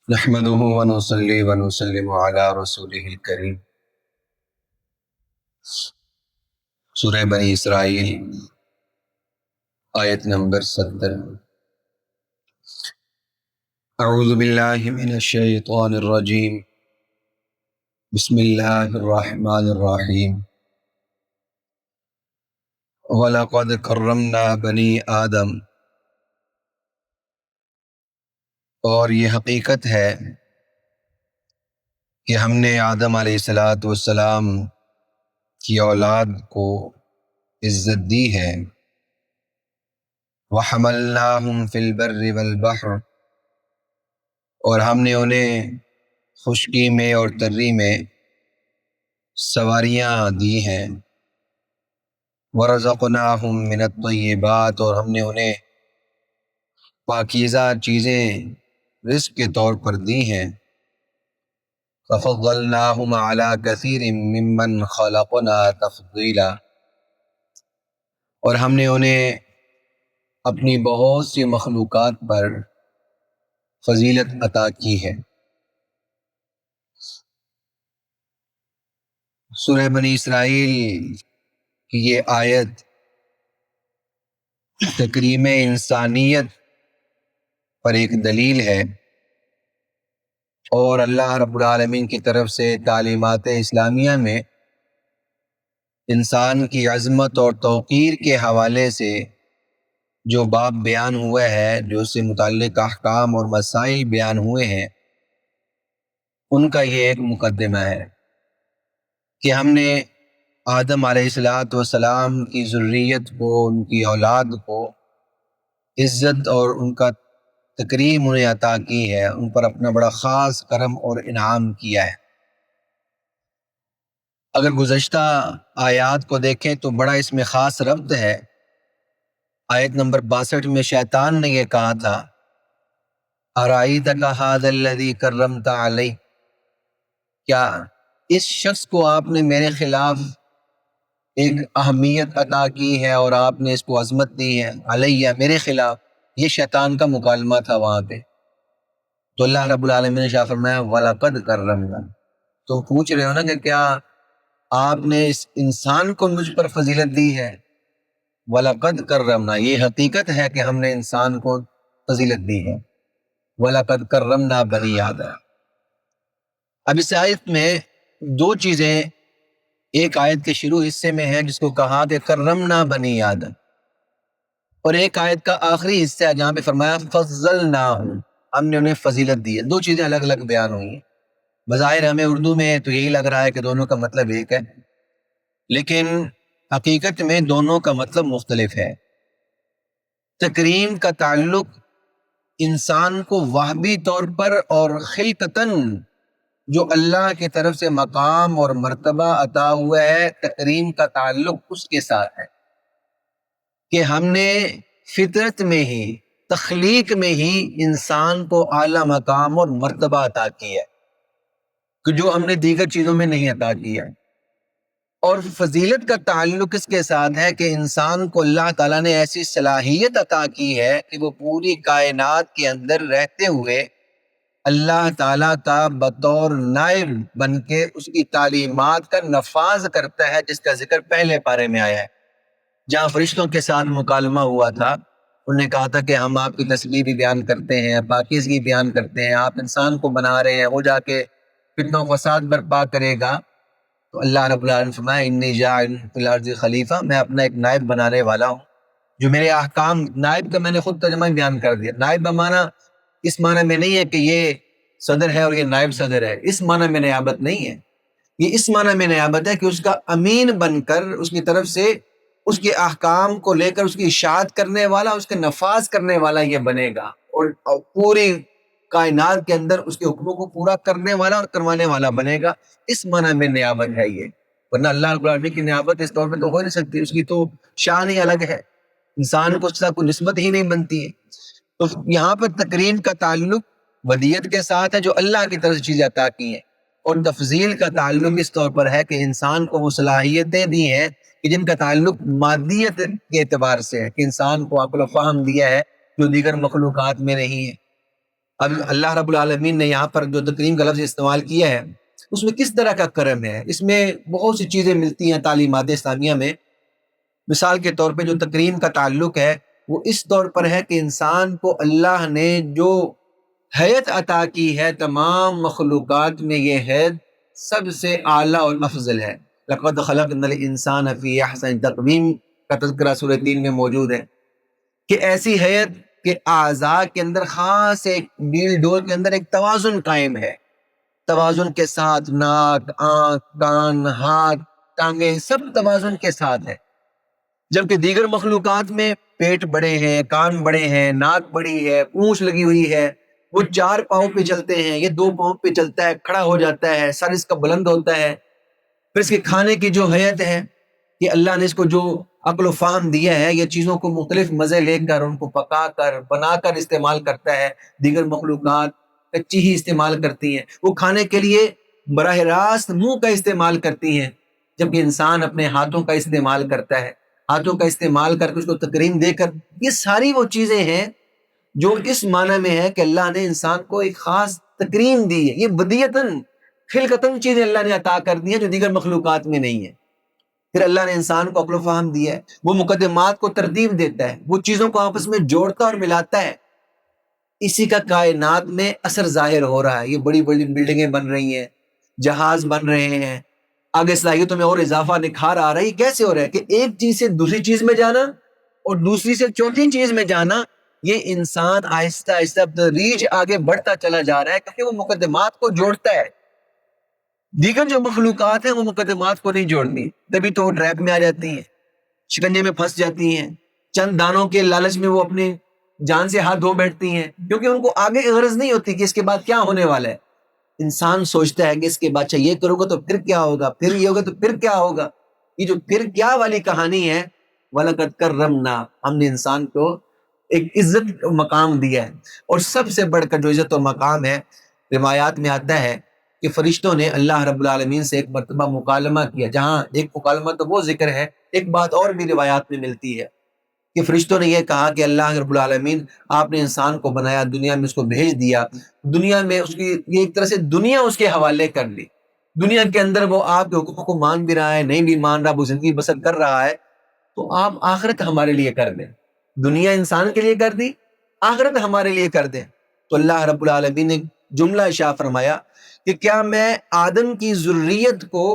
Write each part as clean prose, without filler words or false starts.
نحمده ونصلي ونسلم على رسوله الكريم۔ سورہ بنی اسرائیل آیت نمبر 70۔ اعوذ باللہ من الشیطان الرجیم، بسم اللہ الرحمن الرحیم۔ وَلَقَدْ كَرَّمْنَا بَنِي آدم، اور یہ حقیقت ہے کہ ہم نے آدم علیہ السلام کی اولاد کو عزت دی ہے۔ وَحَمَلْنَاهُمْ فِي الْبَرِّ وَالْبَحْرِ، اور ہم نے انہیں خشکی میں اور تری میں سواریاں دی ہیں۔ وَرَزَقْنَاهُمْ مِنَ الطَّيِّبَاتِ، اور ہم نے انہیں پاکیزہ چیزیں رزق کے طور پر دی ہیں۔ فَفَضَّلْنَاهُمْ عَلَى كَثِيرٍ مِّمَّنْ خَلَقْنَا تَفْضِيلًا، اور ہم نے انہیں اپنی بہت سی مخلوقات پر فضیلت عطا کی ہے۔ سورہ بنی اسرائیل کی یہ آیت تکریم انسانیت پر ایک دلیل ہے، اور اللہ رب العالمین کی طرف سے تعلیمات اسلامیہ میں انسان کی عظمت اور توقیر کے حوالے سے جو باب بیان ہوا ہے، جو اس سے متعلق احکام اور مسائل بیان ہوئے ہیں، ان کا یہ ایک مقدمہ ہے کہ ہم نے آدم علیہ السلام کی ذریت کو، ان کی اولاد کو عزت اور ان کا تکریم انہیں عطا کی ہے، ان پر اپنا بڑا خاص کرم اور انعام کیا ہے۔ اگر گزشتہ آیات کو دیکھیں تو بڑا اس میں خاص ربط ہے۔ آیت نمبر 62 میں شیطان نے یہ کہا تھا، اَرَأَيْتَكَ هَذَا الَّذِي كَرَّمْتَ عَلَيْهِ، کیا اس شخص کو آپ نے میرے خلاف ایک اہمیت عطا کی ہے اور آپ نے اس کو عظمت دی ہے، علیہ میرے خلاف، یہ شیطان کا مکالمہ تھا وہاں پہ۔ تو اللہ رب العالمین نے شاہ فرمایا وَلَقَدْ كَرَّمْنَا، تو پوچھ رہے ہو نا کہ کیا آپ نے اس انسان کو مجھ پر فضیلت دی ہے؟ وَلَقَدْ كَرَّمْنَا، یہ حقیقت ہے کہ ہم نے انسان کو فضیلت دی ہے۔ وَلَقَدْ كَرَّمْنَا بَنِي آدم۔ اب اس آیت میں دو چیزیں ایک آیت کے شروع حصے میں ہیں جس کو کہا کہ کرمنا بنی آدم، اور ایک آیت کا آخری حصہ ہے جہاں پہ فرمایا فضلناہم، ہم نے انہیں فضیلت دی ہے۔ دو چیزیں الگ الگ بیان ہوئی ہیں۔ بظاہر ہمیں اردو میں تو یہی لگ رہا ہے کہ دونوں کا مطلب ایک ہے، لیکن حقیقت میں دونوں کا مطلب مختلف ہے۔ تکریم کا تعلق انسان کو وہبی طور پر اور خلقتاً جو اللہ کی طرف سے مقام اور مرتبہ عطا ہوا ہے، تکریم کا تعلق اس کے ساتھ ہے کہ ہم نے فطرت میں ہی، تخلیق میں ہی انسان کو اعلیٰ مقام اور مرتبہ عطا کیا ہے کہ جو ہم نے دیگر چیزوں میں نہیں عطا کیا ہے۔ اور فضیلت کا تعلق اس کے ساتھ ہے کہ انسان کو اللہ تعالیٰ نے ایسی صلاحیت عطا کی ہے کہ وہ پوری کائنات کے اندر رہتے ہوئے اللہ تعالیٰ کا بطور نائب بن کے اس کی تعلیمات کا نفاذ کرتا ہے، جس کا ذکر پہلے پارے میں آیا ہے، جہاں فرشتوں کے ساتھ مکالمہ ہوا تھا۔ انہوں نے کہا تھا کہ ہم آپ کی تسبیح بھی بیان کرتے ہیں، پاکیزگی بیان کرتے ہیں، آپ انسان کو بنا رہے ہیں، وہ جا کے فتنہ و فساد برپا کرے گا۔ تو اللہ رب العالمین فرمایا انی جاعل فی الارض خلیفہ، میں اپنا ایک نائب بنانے والا ہوں جو میرے احکام، نائب کا میں نے خود ترجمہ بیان کر دیا۔ نائب بمانا اس معنی میں نہیں ہے کہ یہ صدر ہے اور یہ نائب صدر ہے، اس معنی میں نیابت نہیں ہے، یہ اس معنی میں نیابت ہے کہ اس کا امین بن کر اس کی طرف سے اس کے احکام کو لے کر اس کی اشاعت کرنے والا، اس کے نفاذ کرنے والا یہ بنے گا، اور پوری کائنات کے اندر اس کے حکموں کو پورا کرنے والا اور کروانے والا بنے گا۔ اس معنی میں نیابت ہے یہ، ورنہ اللہ رب العالمین کی نیابت اس طور پہ تو ہو نہیں سکتی، اس کی تو شان ہی الگ ہے، انسان کو اس کا کوئی نسبت ہی نہیں بنتی ہے۔ تو یہاں پر تکریم کا تعلق ودیت کے ساتھ ہے جو اللہ کی طرف سے چیزیں عطا کی ہیں، اور تفضیل کا تعلق اس طور پر ہے کہ انسان کو وہ صلاحیتیں دی ہیں کہ جن کا تعلق مادیت کے اعتبار سے ہے، کہ انسان کو عقل و فہم دیا ہے جو دیگر مخلوقات میں نہیں ہے۔ اب اللہ رب العالمین نے یہاں پر جو تکریم کا لفظ استعمال کیا ہے اس میں کس طرح کا کرم ہے، اس میں بہت سی چیزیں ملتی ہیں تعلیمات اسلامیہ میں۔ مثال کے طور پہ جو تکریم کا تعلق ہے وہ اس طور پر ہے کہ انسان کو اللہ نے جو حیت عطا کی ہے تمام مخلوقات میں، یہ حیت سب سے اعلیٰ اور افضل ہے۔ لقد خلقنا الانسان فی احسن تقویم کا تذکرہ سورہ 3 میں موجود ہے کہ ایسی حیت کہ اعضاء کے اندر خاص ایک ڈیل ڈول کے اندر ایک توازن قائم ہے، توازن کے ساتھ ناک، آنکھ، کان، ہاتھ، ٹانگیں سب توازن کے ساتھ ہے، جبکہ دیگر مخلوقات میں پیٹ بڑے ہیں، کان بڑے ہیں، ناک بڑی ہے، پونچھ لگی ہوئی ہے، وہ 4 پاؤں پہ چلتے ہیں، یہ 2 پاؤں پہ چلتا ہے، کھڑا ہو جاتا ہے، سر اس کا بلند ہوتا ہے۔ پھر اس کے کھانے کی جو حیت ہے کہ اللہ نے اس کو جو عقل و فہم دیا ہے، یہ چیزوں کو مختلف مزے لے کر ان کو پکا کر بنا کر استعمال کرتا ہے، دیگر مخلوقات کچی ہی استعمال کرتی ہیں، وہ کھانے کے لیے براہ راست منہ کا استعمال کرتی ہیں، جبکہ انسان اپنے ہاتھوں کا استعمال کرتا ہے، ہاتھوں کا استعمال کر کے اس کو تکریم دے کر۔ یہ ساری وہ چیزیں ہیں جو اس معنی میں ہے کہ اللہ نے انسان کو ایک خاص تکریم دی ہے، یہ بدیعتاً خلقتاً چیزیں اللہ نے عطا کر دی ہیں جو دیگر مخلوقات میں نہیں ہیں۔ پھر اللہ نے انسان کو عقل و فہم دیا ہے، وہ مقدمات کو ترتیب دیتا ہے، وہ چیزوں کو آپس میں جوڑتا اور ملاتا ہے، اسی کا کائنات میں اثر ظاہر ہو رہا ہے۔ یہ بڑی بڑی بلڈنگیں بن رہی ہیں، جہاز بن رہے ہیں، آگے صلاحیتوں میں اور اضافہ نکھار آ رہا ہے۔ یہ کیسے ہو رہا ہے کہ ایک چیز سے دوسری چیز میں جانا اور دوسری سے چوتھی چیز میں جانا، یہ انسان آہستہ آہستہ تدریج آگے بڑھتا چلا جا رہا ہے کیونکہ وہ مقدمات کو جوڑتا ہے۔ دیگر جو مخلوقات ہیں وہ مقدمات کو نہیں جوڑتی، تبھی تو وہ ٹریپ میں آ جاتی ہیں، شکنجے میں پھنس جاتی ہیں، چند دانوں کے لالچ میں وہ اپنی جان سے ہاتھ دھو بیٹھتی ہیں، کیونکہ ان کو آگے غرض نہیں ہوتی کہ اس کے بعد کیا ہونے والا ہے۔ انسان سوچتا ہے کہ اس کے بعد اچھا یہ کرو گا تو پھر کیا ہوگا، پھر یہ ہوگا تو پھر کیا ہوگا۔ یہ جو پھر کیا والی کہانی ہے، وَلَقَدْ كَرَّمْنَا، ہم نے انسان کو ایک عزت مقام دیا ہے، اور سب سے بڑھ کر جو عزت و مقام ہے، روایات میں آتا ہے کہ فرشتوں نے اللہ رب العالمین سے ایک مرتبہ مکالمہ کیا، جہاں ایک مکالمہ تو وہ ذکر ہے، ایک بات اور بھی روایات میں ملتی ہے کہ فرشتوں نے یہ کہا کہ اللہ رب العالمین آپ نے انسان کو بنایا، دنیا میں اس کو بھیج دیا، دنیا میں اس کی یہ ایک طرح سے دنیا اس کے حوالے کر لی، دنیا کے اندر وہ آپ کے حکم کو مان بھی رہا ہے، نہیں بھی مان رہا، وہ زندگی بسر کر رہا ہے، تو آپ آخرت ہمارے لیے کر دیں، دنیا انسان کے لیے کر دی، آخرت ہمارے لیے کر دیں۔ تو اللہ رب العالمین نے جملہ ارشاد فرمایا کہ کیا میں آدم کی ذریت کو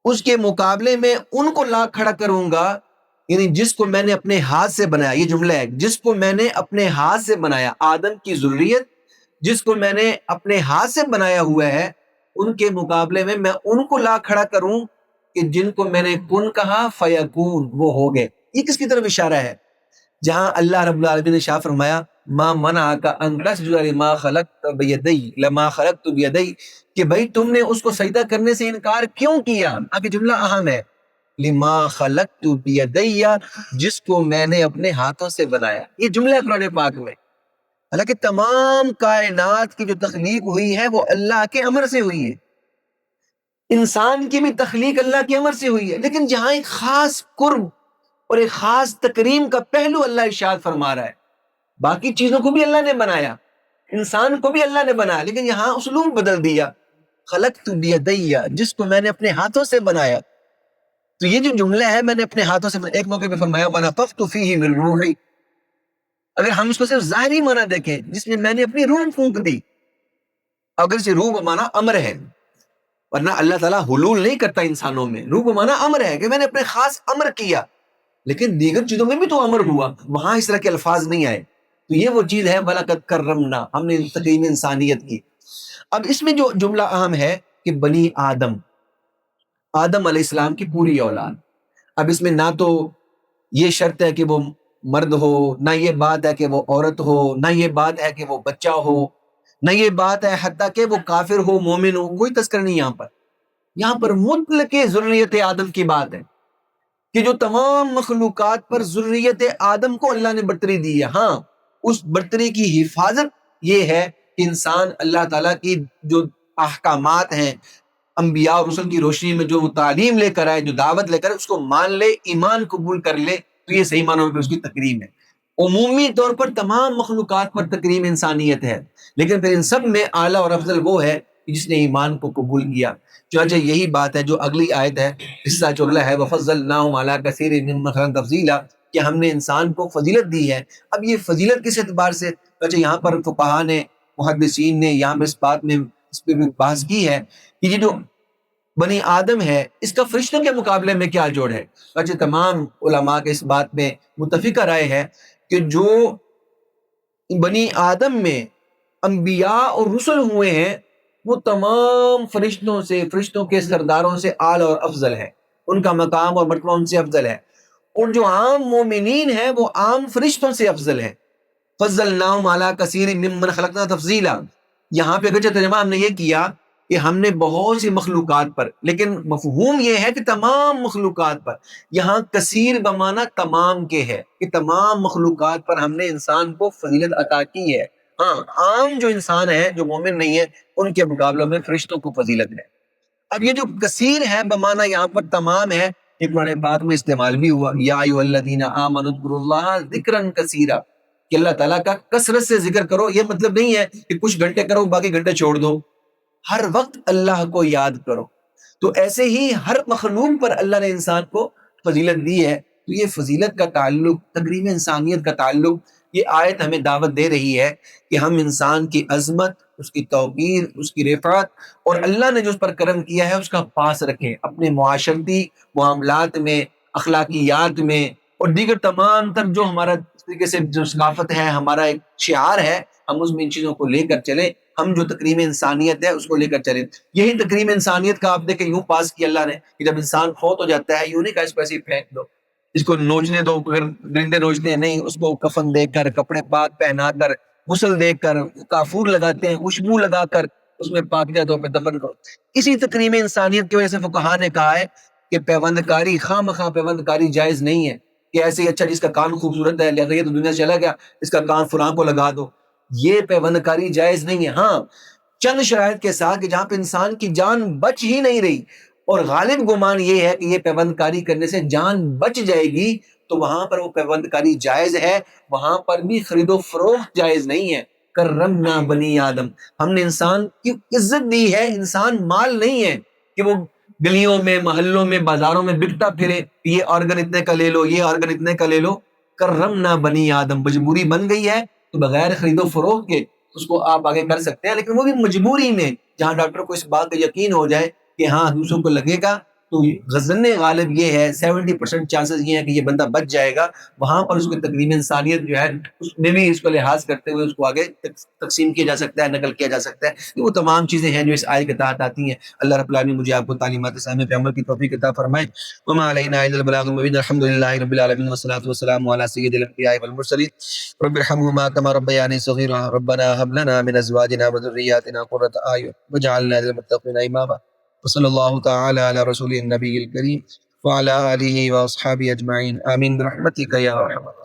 اس کے مقابلے میں ان کو لا کھڑا کروں گا، یعنی جس کو میں نے اپنے ہاتھ سے بنایا، یہ جملہ ہے، جس کو میں نے اپنے ہاتھ سے بنایا، آدم کی ذریت جس کو میں نے اپنے ہاتھ سے بنایا ہوا ہے، ان کے مقابلے میں ان کو لا کھڑا کروں کہ جن کو میں نے کن کہا فیکون، وہ ہو گئے۔ یہ کس کی طرف اشارہ ہے؟ جہاں اللہ رب العالمین نے شاہ فرمایا ما منعک ان تسجد لما خلقت بیدی لما خلقت بیدی، کہ بھائی تم نے اس کو سجدہ کرنے سے انکار کیوں کیا؟ آگے جملہ اہم ہے، لما خلقت بیدی، جس کو میں نے اپنے ہاتھوں سے بنایا۔ یہ جملہ ہے قرآن پاک میں، حالانکہ تمام کائنات کی جو تخلیق ہوئی ہے وہ اللہ کے امر سے ہوئی ہے، انسان کی بھی تخلیق اللہ کے امر سے ہوئی ہے، لیکن جہاں ایک خاص قرب اور ایک خاص تکریم کا پہلو اللہ ارشاد فرما رہا ہے، باقی چیزوں کو بھی اللہ نے بنایا، انسان کو بھی اللہ نے بنایا، لیکن یہاں اسلوب بدل دیا، خلقت بیدی، جس کو میں نے اپنے ہاتھوں سے بنایا۔ تو یہ جو جملہ ہے میں نے اپنے ہاتھوں سے بنایا، ایک موقع پہ فرمایا وَنَفَخْتُ فِيهِ مِن رُوحِي، اگر ہم اس کو صرف ظاہری معنی دیکھیں جس میں میں نے اپنی روح پھونک دی، اگر سے روح بمانا امر ہے، ورنہ اللہ تعالیٰ حلول نہیں کرتا انسانوں میں، روح بمانا امر ہے کہ میں نے اپنے خاص امر کیا، لیکن دیگر چیزوں میں بھی تو امر ہوا، وہاں اس طرح کے الفاظ نہیں آئے۔ تو یہ وہ چیز ہے وَلَقَدْ كَرَّمْنَا، ہم نے تکریم انسانیت کی۔ اب اس میں جو جملہ اہم ہے کہ بنی آدم، آدم علیہ السلام کی پوری اولاد، اب اس میں نہ تو یہ شرط ہے کہ وہ مرد ہو، نہ یہ بات ہے کہ وہ عورت ہو، نہ یہ بات ہے کہ وہ بچہ ہو، نہ یہ بات ہے حتیٰ کہ وہ کافر ہو مومن ہو، کوئی تذکر نہیں یہاں پر مطلق ذریت آدم کی بات ہے کہ جو تمام مخلوقات پر ذریت آدم کو اللہ نے برتری دی ہے۔ ہاں، اس برتری کی حفاظت یہ ہے کہ انسان اللہ تعالیٰ کی جو احکامات ہیں، انبیاء اور رسل کی روشنی میں جو تعلیم لے کر آئے، جو دعوت لے کر آئے، اس کو مان لے، ایمان قبول کر لے، تو یہ صحیح معنوں میں اس کی تکریم ہے۔ عمومی طور پر تمام مخلوقات پر تکریم انسانیت ہے، لیکن پھر ان سب میں اعلیٰ اور افضل وہ ہے جس نے ایمان کو قبول کیا۔ چنانچہ یہی بات ہے جو اگلی آیت ہے، حصہ جو اگلا ہے وَفَضَّلْنَاهُمْ عَلَىٰ كَثِيرٍ مِّمَّنْ خَلَقْنَا تَفْضِيلًا، کہ ہم نے انسان کو فضیلت دی ہے۔ اب یہ فضیلت کس اعتبار سے؟ چنانچہ یہاں پر فقہا نے، محدثین نے یہاں پہ اس بات میں اس پہ بھی بحث کی ہے کہ یہ جو بنی آدم ہے اس کا فرشتوں کے مقابلے میں کیا جوڑ ہے۔ چنانچہ تمام علماء کے اس بات میں متفقہ رائے ہے کہ جو بنی آدم میں انبیاء اور رسل ہوئے ہیں وہ تمام فرشتوں کے سرداروں سے اعلیٰ اور افضل ہے، ان کا مقام اور مرتبہ ان سے افضل ہے، اور جو عام مومنین ہیں وہ عام فرشتوں سے افضل ہے۔ فضلناہم علی کثیر ممن خلقنا تفضیلا، یہاں پہ اگرچہ ترجمہ ہم نے یہ کیا کہ ہم نے بہت سی مخلوقات پر، لیکن مفہوم یہ ہے کہ تمام مخلوقات پر، یہاں کثیر بمعنی تمام کے ہے کہ تمام مخلوقات پر ہم نے انسان کو فضیلت عطا کی ہے۔ ہاں عام جو انسان ہے جو مومن نہیں ہے ان کے مقابلوں میں فرشتوں کو فضیلت ہے۔ اب یہ جو کثیر ہے بمعنی یہاں پر تمام ہے، یہ قرآن پاک میں استعمال بھی ہوا، یا ایھا الذین آمنوا اذکروا اللہ ذکرا کثیرا، کہ اللہ تعالیٰ کا کثرت سے ذکر کرو۔ یہ مطلب نہیں ہے کہ کچھ گھنٹے کرو باقی گھنٹے چھوڑ دو، ہر وقت اللہ کو یاد کرو۔ تو ایسے ہی ہر مخلوق پر اللہ نے انسان کو فضیلت دی ہے، تو یہ فضیلت کا تعلق، تکریم انسانیت کا تعلق، یہ آیت ہمیں دعوت دے رہی ہے کہ ہم انسان کی عظمت، اس کی توقیر، اس کی رفعت اور اللہ نے جو اس پر کرم کیا ہے اس کا پاس رکھیں اپنے معاشرتی معاملات میں، اخلاقیات میں، اور دیگر تمام تر جو ہمارا اس طریقے سے جو ثقافت ہے، ہمارا ایک شعار ہے، ہم اس میں ان چیزوں کو لے کر چلیں۔ ہم جو تکریم انسانیت ہے اس کو لے کر چلیں۔ یہی تکریم انسانیت کا آپ دیکھیں یوں پاس کیا اللہ نے کہ جب انسان فوت ہو جاتا ہے، یوں نہیں کہا اس کو ایسے ہی پھینک دو، اس کو نوچنے دو، اگر درندے نوچتے ہیں نہیں، اس کو کفن دے کر، کپڑے پاک پہنا کر، غسل دے کر، کافور لگاتے ہیں، خوشبو لگا کر اس میں پاکیزہ طور پہ دفن کرو۔ اسی تکریم انسانیت کی وجہ سے فقہا نے کہا ہے کہ پیوند کاری، خواہ مخواہ پیوند کاری جائز نہیں ہے کہ ایسے ہی اچھا جس کا کان خوبصورت ہے لہذا یہ تو دنیا سے چلا گیا، اس کا کان فلاں کو لگا دو، یہ پیوند کاری جائز نہیں ہے۔ ہاں چند شرائط کے ساتھ کہ جہاں پہ انسان کی جان بچ ہی نہیں رہی اور غالب گمان یہ ہے کہ یہ پیوند کاری کرنے سے جان بچ جائے گی، تو وہاں پر وہ پیوند کاری جائز ہے، وہاں پر بھی خرید و فروخت جائز نہیں ہے۔ کرمنا بنی آدم، ہم نے انسان کی عزت دی ہے، انسان مال نہیں ہے کہ وہ گلیوں میں، محلوں میں، بازاروں میں بکتا پھرے، یہ آرگن اتنے کا لے لو، یہ آرگن اتنے کا لے لو۔ کرمنا بنی آدم، مجبوری بن گئی ہے تو بغیر خرید و فروخت کے اس کو آپ آگے کر سکتے ہیں، لیکن وہ بھی مجبوری میں، جہاں ڈاکٹر کو اس بات کا یقین ہو جائے کہ ہاں دوسروں کو لگے گا تو غزن غالب یہ ہے، 70% چانسز یہ ہے کہ یہ بندہ بچ جائے گا، وہاں پر اس کو تکریم انسانیت جو ہے اس میں بھی اس کو لحاظ کرتے ہوئے اس کو آگے تقسیم کیا جا سکتا ہے، نقل کیا جا سکتا ہے۔ وہ تمام چیزیں ہیں جو اس آیت کے تحت آتی ہیں۔ اللہ رب العالمین مجھے آپ کو تعلیمات اسلامیہ پہ عمل کی توفیق عطا فرمائے۔ وما علینا الا البلاغ المبین۔ الحمد للہ رب العالمین والصلاة والسلام علی سید الانبیاء والمرسلین رب ارحمهما كما ربياني صغيرا ربنا هب لنا من ازواجنا وذرياتنا قرة اعين واجعلنا للمتقين اماما وصلى الله تعالى على رسوله النبي الكريم وعلى آله وأصحابه أجمعين آمين برحمتك يا أرحم الراحمين۔